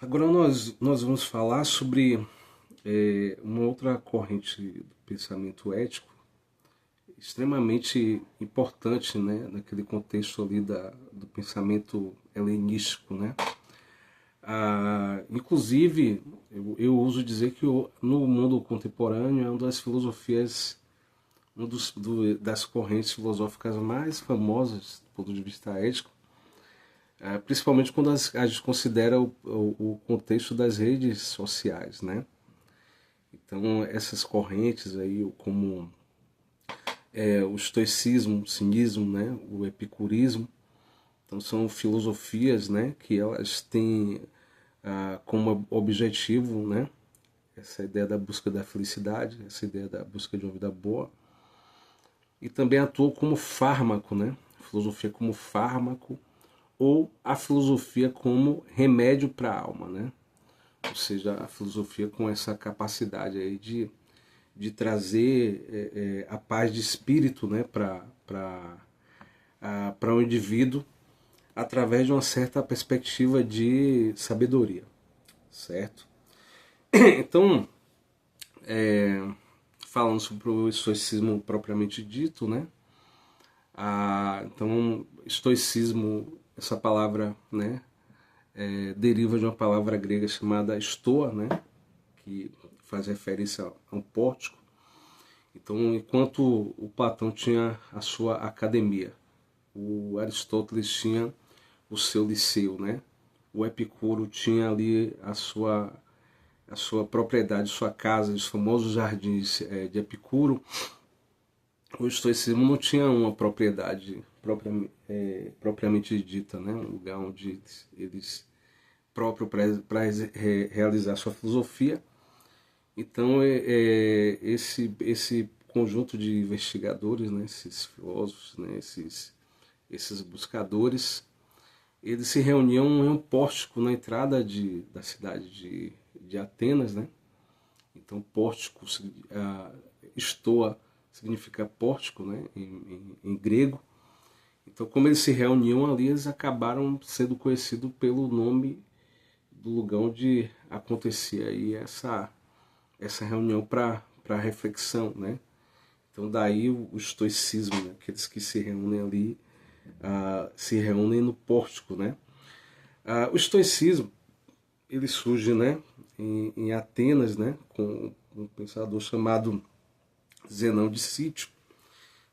Agora nós vamos falar sobre uma outra corrente do pensamento ético extremamente importante, né, naquele contexto ali do pensamento helenístico, né? Inclusive, eu uso dizer que no mundo contemporâneo é uma das filosofias, das correntes filosóficas mais famosas do ponto de vista ético, principalmente quando a gente considera o contexto das redes sociais, né? Então, essas correntes aí, como o estoicismo, o cinismo, né, o epicurismo, então são filosofias, né, que elas têm como objetivo, né, essa ideia da busca da felicidade, essa ideia da busca de uma vida boa, e também atuam como fármaco, né, a filosofia como fármaco ou a filosofia como remédio para a alma, né, ou seja, a filosofia com essa capacidade aí de trazer a paz de espírito, né, para um indivíduo através de uma certa perspectiva de sabedoria, certo? Então, falando sobre o estoicismo propriamente dito, né? Então, estoicismo, essa palavra, né, deriva de uma palavra grega chamada stoa, né, que faz referência a um pórtico. Então, enquanto o Platão tinha a sua academia, o Aristóteles tinha o seu liceu, né? O Epicuro tinha ali a sua propriedade, sua casa, os famosos jardins de Epicuro. O estoicismo não tinha uma propriedade propriamente dita, né? Um lugar onde eles próprio para realizar sua filosofia. Então, esse conjunto de investigadores, né, esses filósofos, né, esses buscadores, eles se reuniam em um pórtico na entrada da cidade de Atenas, né? Então, pórtico, estoa, significa pórtico, né, em grego. Então, como eles se reuniam ali, eles acabaram sendo conhecidos pelo nome do lugar onde acontecia aí essa reunião para reflexão, né? Então daí o estoicismo, né? Aqueles que se reúnem ali, se reúnem no pórtico, né? O estoicismo ele surge, né, em Atenas, né, com um pensador chamado Zenão de Cítio.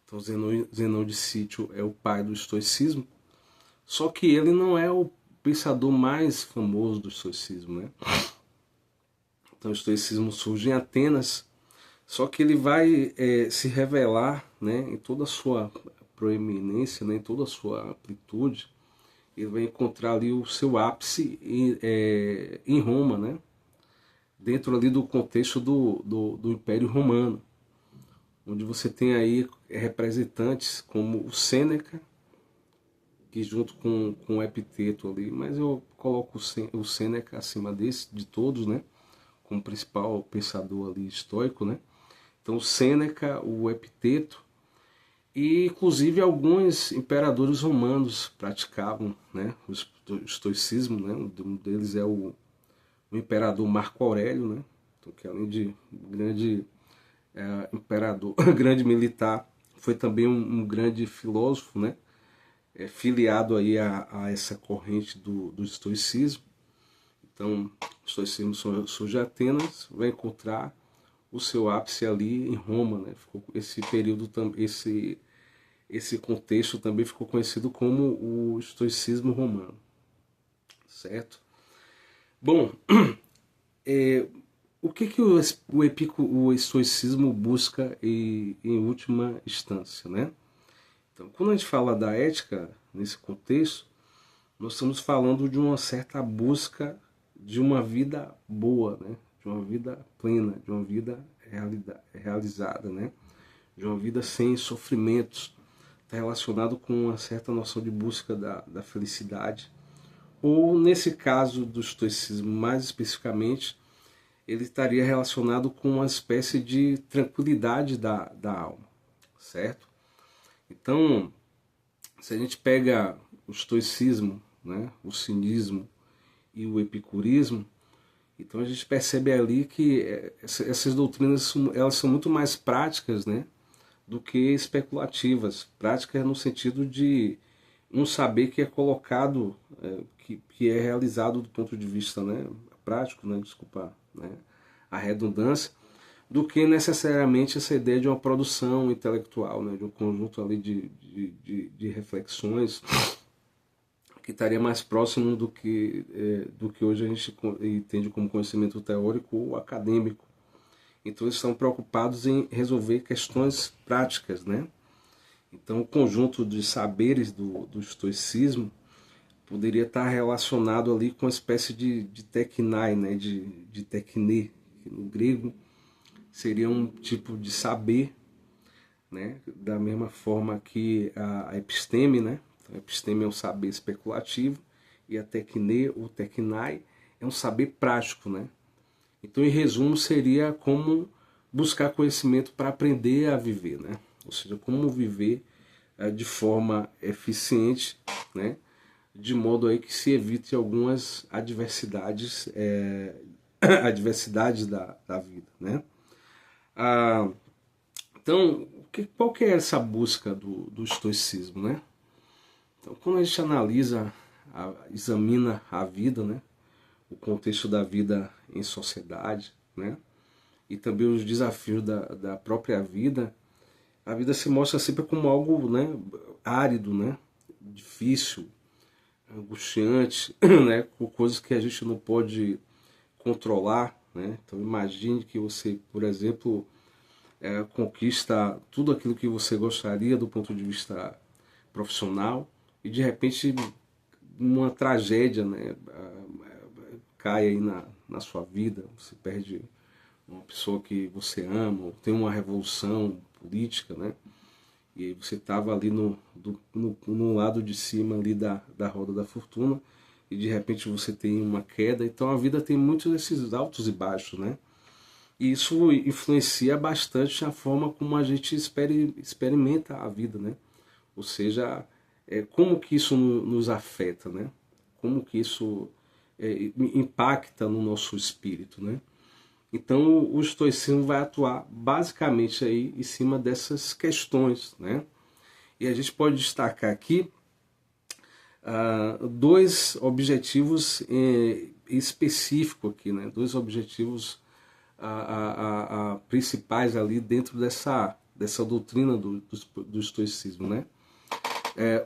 Então Zenão de Cítio é o pai do estoicismo, só que ele não é o pensador mais famoso do estoicismo, né? Então o estoicismo surge em Atenas, só que ele vai se revelar, né, em toda a sua proeminência, né, em toda a sua amplitude. Ele vai encontrar ali o seu ápice em Roma, né, dentro ali do contexto do Império Romano, onde você tem aí representantes como o Sêneca, que junto com o Epiteto ali, mas eu coloco o Sêneca acima de todos, né, como principal pensador ali estoico, né. Então Sêneca, o Epiteto e inclusive alguns imperadores romanos praticavam, né, o estoicismo, né. Um deles é o imperador Marco Aurélio, né, então, que além de grande imperador, grande militar, foi também um grande filósofo, né, filiado aí a essa corrente do estoicismo. Então, o estoicismo surge em Atenas, vai encontrar o seu ápice ali em Roma, né? Ficou esse período, esse contexto também ficou conhecido como o estoicismo romano, certo? Bom, o que o estoicismo busca em última instância, né? Então, quando a gente fala da ética nesse contexto, nós estamos falando de uma certa busca de uma vida boa, né? De uma vida plena, de uma vida realizada, né? De uma vida sem sofrimentos. Está relacionado com uma certa noção de busca da felicidade. Ou, nesse caso do estoicismo, mais especificamente, ele estaria relacionado com uma espécie de tranquilidade da alma, certo? Então, se a gente pega o estoicismo, né, o cinismo e o epicurismo. Então a gente percebe ali que essas doutrinas elas são muito mais práticas, né, do que especulativas. Práticas no sentido de um saber que é colocado, que é realizado do ponto de vista, né, prático, né, desculpa, né, a redundância, do que necessariamente essa ideia de uma produção intelectual, né, de um conjunto ali de reflexões que estaria mais próximo do que hoje a gente entende como conhecimento teórico ou acadêmico. Então eles estão preocupados em resolver questões práticas, né? Então o conjunto de saberes do estoicismo poderia estar relacionado ali com uma espécie de teknai, né? de tekne, que no grego seria um tipo de saber, né? Da mesma forma que a episteme, né? A episteme é um saber especulativo e a tekne ou teknai é um saber prático, né? Então, em resumo, seria como buscar conhecimento para aprender a viver, né? Ou seja, como viver de forma eficiente, né? De modo aí que se evite algumas adversidades, adversidades da vida, né? Então, qual que é essa busca do estoicismo, né? Então, quando a gente analisa, examina a vida, né? O contexto da vida em sociedade, né? E também os desafios da própria vida, a vida se mostra sempre como algo, né, árido, né, difícil, angustiante, né, com coisas que a gente não pode controlar, né? Então imagine que você, por exemplo, conquista tudo aquilo que você gostaria do ponto de vista profissional e de repente uma tragédia, né, cai aí na sua vida, você perde uma pessoa que você ama, ou tem uma revolução política, né? E aí você estava ali no lado de cima ali da roda da fortuna e de repente você tem uma queda. Então a vida tem muitos desses altos e baixos, né? E isso influencia bastante a forma como a gente experimenta a vida, né? Ou seja, como que isso nos afeta, né? Como que isso impacta no nosso espírito, né? Então o estoicismo vai atuar basicamente aí em cima dessas questões, né? E a gente pode destacar aqui dois objetivos específicos aqui, né? Dois objetivos principais ali dentro dessa doutrina do estoicismo, né?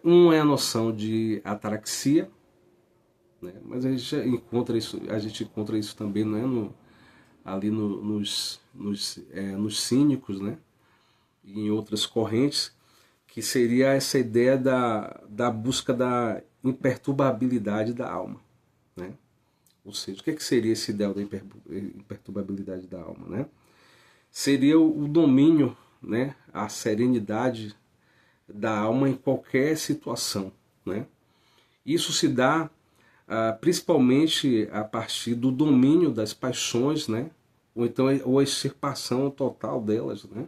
Um é a noção de ataraxia, né? Mas a gente encontra isso também, né? Ali nos cínicos, né? E em outras correntes, que seria essa ideia da busca da imperturbabilidade da alma, né? Ou seja, o que seria esse ideal da imperturbabilidade da alma, né? Seria o domínio, né? A serenidade da alma em qualquer situação, né? Isso se dá principalmente a partir do domínio das paixões, né? Ou então a extirpação total delas, né?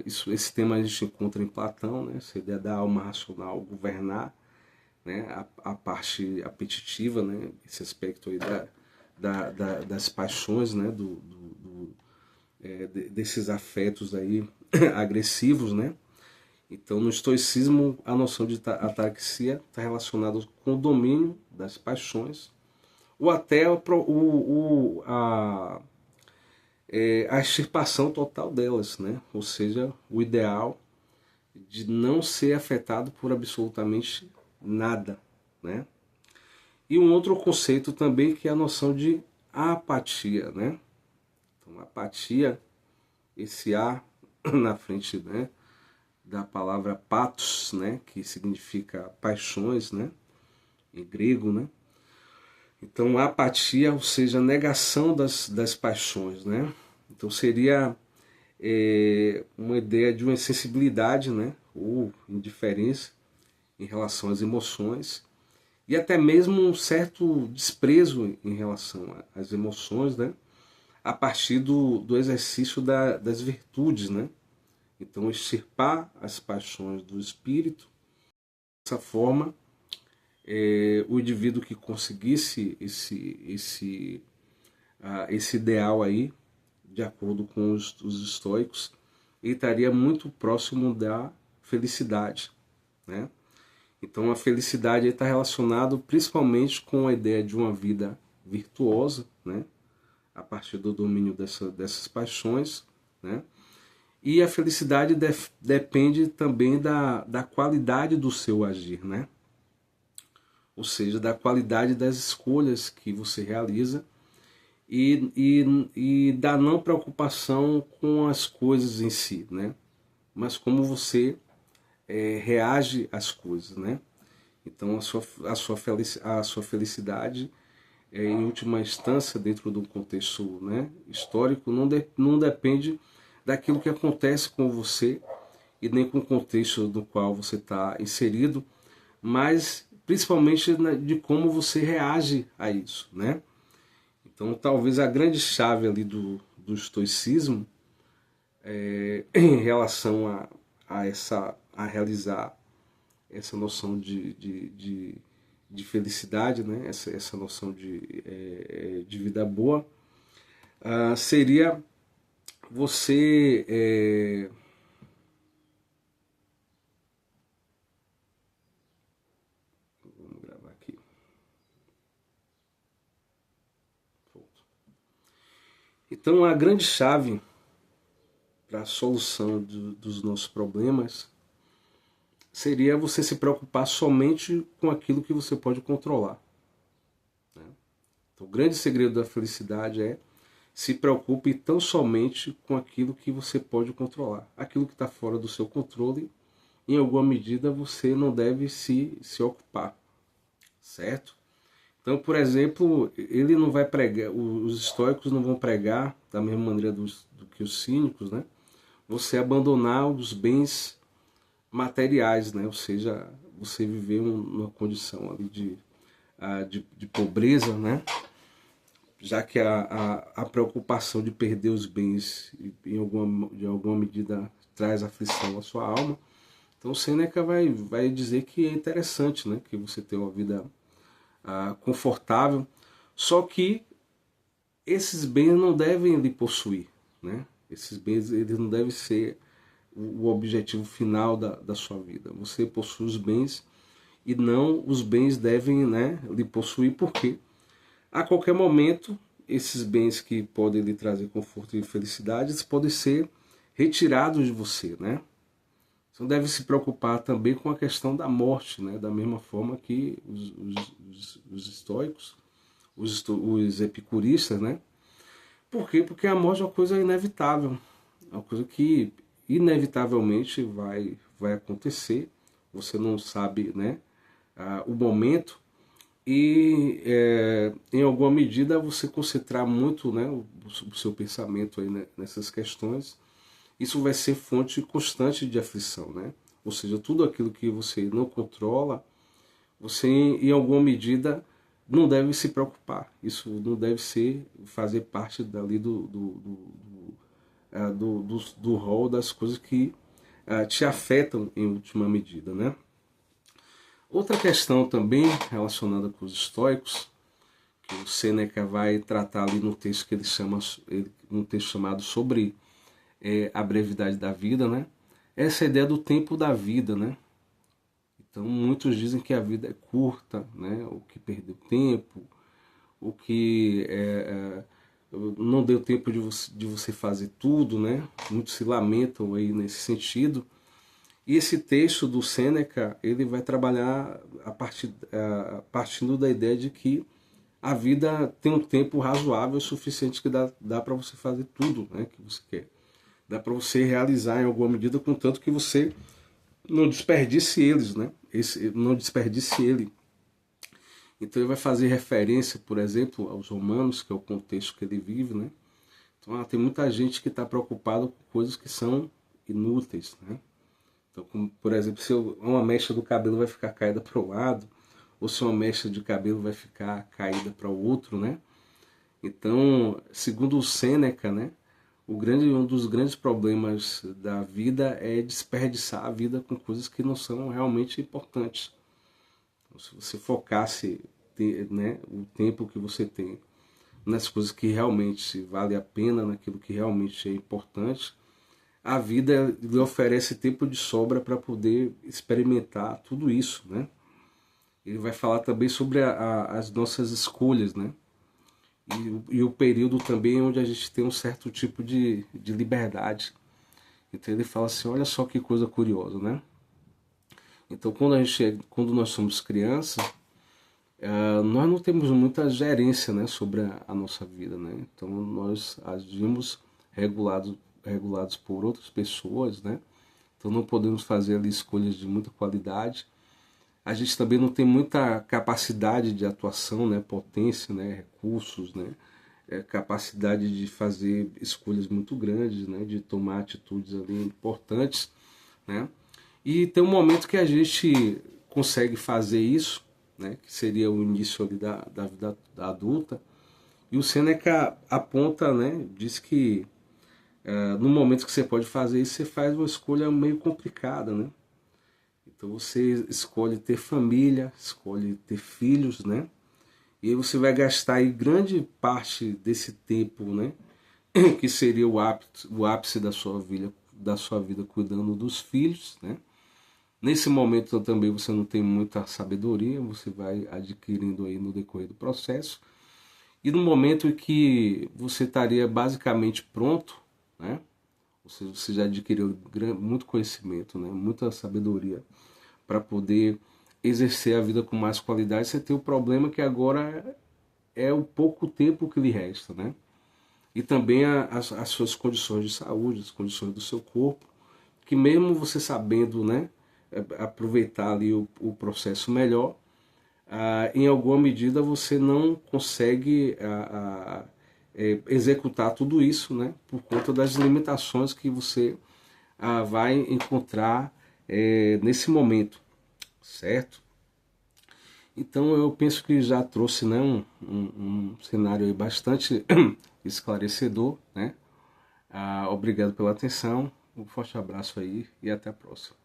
Esse tema a gente encontra em Platão, né? Essa ideia da alma racional governar, né? A parte apetitiva, né? Esse aspecto aí das paixões, né? Desses afetos aí agressivos, né? Então, no estoicismo, a noção de ataraxia está relacionada com o domínio das paixões, ou até a extirpação total delas, né? Ou seja, o ideal de não ser afetado por absolutamente nada, né? E um outro conceito também que é a noção de apatia, né? Então, apatia, esse A na frente, né, da palavra pathos, né, que significa paixões, né, em grego, né? Então, apatia, ou seja, negação das paixões, né? Então, seria uma ideia de uma insensibilidade, né, ou indiferença em relação às emoções e até mesmo um certo desprezo em relação às emoções, né, a partir do exercício das virtudes, né? Então, extirpar as paixões do espírito, dessa forma, o indivíduo que conseguisse esse ideal aí, de acordo com os estoicos, ele estaria muito próximo da felicidade, né? Então a felicidade está relacionada principalmente com a ideia de uma vida virtuosa, né? A partir do domínio dessas paixões, né? E a felicidade depende também da qualidade do seu agir, né? Ou seja, da qualidade das escolhas que você realiza e da não preocupação com as coisas em si, né? Mas como você reage às coisas, né? Então a sua felicidade, em última instância, dentro do contexto, né, histórico, não depende daquilo que acontece com você e nem com o contexto do qual você está inserido, mas principalmente de como você reage a isso, né? Então talvez a grande chave ali do estoicismo em relação a realizar essa noção de felicidade, né? essa noção de vida boa, seria você vamos gravar aqui. Então a grande chave para a solução dos nossos problemas seria você se preocupar somente com aquilo que você pode controlar, né? Então, o grande segredo da felicidade é se preocupe tão somente com aquilo que você pode controlar. Aquilo que está fora do seu controle, em alguma medida, você não deve se ocupar, certo? Então, por exemplo, ele não vai pregar, os estoicos não vão pregar da mesma maneira do que os cínicos, né? Você abandonar os bens materiais, né? Ou seja, você viver numa condição ali de pobreza, né? Já que a preocupação de perder os bens de alguma medida traz aflição à sua alma. Então Sêneca vai dizer que é interessante, né? Que você tenha uma vida confortável, só que esses bens não devem lhe possuir, né? Esses bens eles não devem ser o objetivo final da sua vida. Você possui os bens e não os bens devem, né, lhe possuir, porque a qualquer momento esses bens que podem lhe trazer conforto e felicidade eles podem ser retirados de você, né? Você não deve se preocupar também com a questão da morte, né? Da mesma forma que os estoicos, os epicuristas, né? Por quê? Porque a morte é uma coisa inevitável, é uma coisa que inevitavelmente vai acontecer, você não sabe, né, o momento, e em alguma medida você concentrar muito, né, o seu pensamento aí, né, nessas questões, isso vai ser fonte constante de aflição, né? Ou seja, tudo aquilo que você não controla, você em alguma medida não deve se preocupar. Isso não deve fazer parte dali do rol das coisas que te afetam em última medida, né? Outra questão também relacionada com os estoicos, que o Sêneca vai tratar ali no texto que ele chama, um texto chamado sobre a brevidade da vida, né? Essa ideia do tempo da vida, né? Então muitos dizem que a vida é curta, né? O que perdeu tempo, o que não deu tempo de você fazer tudo, né? Muitos se lamentam aí nesse sentido. E esse texto do Sêneca, ele vai trabalhar partindo da ideia de que a vida tem um tempo razoável, suficiente que dá para você fazer tudo, né, que você quer. Dá para você realizar em alguma medida, contanto que você não desperdice eles, né? Não desperdice ele. Então ele vai fazer referência, por exemplo, aos romanos, que é o contexto que ele vive, né? Então tem muita gente que está preocupada com coisas que são inúteis, né? Então, como, por exemplo, se uma mecha do cabelo vai ficar caída para o lado, ou se uma mecha de cabelo vai ficar caída para o outro, né? Então, segundo o Sêneca, né, um dos grandes problemas da vida é desperdiçar a vida com coisas que não são realmente importantes. Se você focasse, né, o tempo que você tem nas coisas que realmente vale a pena, naquilo que realmente é importante, a vida lhe oferece tempo de sobra para poder experimentar tudo isso, né? Ele vai falar também sobre as nossas escolhas, né? E o período também onde a gente tem um certo tipo de liberdade. Então ele fala assim, olha só que coisa curiosa, né? Então quando nós somos crianças, nós não temos muita gerência, né, sobre a nossa vida, né? Então nós agimos regulados por outras pessoas, né? Então não podemos fazer ali escolhas de muita qualidade. A gente também não tem muita capacidade de atuação, né, potência, né, recursos, né, capacidade de fazer escolhas muito grandes, né, de tomar atitudes ali importantes, né? E tem um momento que a gente consegue fazer isso, né, que seria o início ali da vida adulta. E o Sêneca aponta, né, diz que no momento que você pode fazer isso, você faz uma escolha meio complicada, né? Então você escolhe ter família, escolhe ter filhos, né? E aí você vai gastar aí grande parte desse tempo, né? Que seria o ápice da sua vida cuidando dos filhos, né? Nesse momento também você não tem muita sabedoria, você vai adquirindo aí no decorrer do processo. E no momento em que você estaria basicamente pronto, né? Ou seja, você já adquiriu muito conhecimento, né? Muita sabedoria para poder exercer a vida com mais qualidade, você tem o problema que agora é o pouco tempo que lhe resta, né? E também as suas condições de saúde, as condições do seu corpo, que mesmo você sabendo, né, aproveitar ali o processo melhor, em alguma medida você não consegue executar tudo isso, né, por conta das limitações que você vai encontrar nesse momento, certo? Então eu penso que já trouxe, né, um cenário aí bastante esclarecedor, né? Obrigado pela atenção, um forte abraço aí e até a próxima.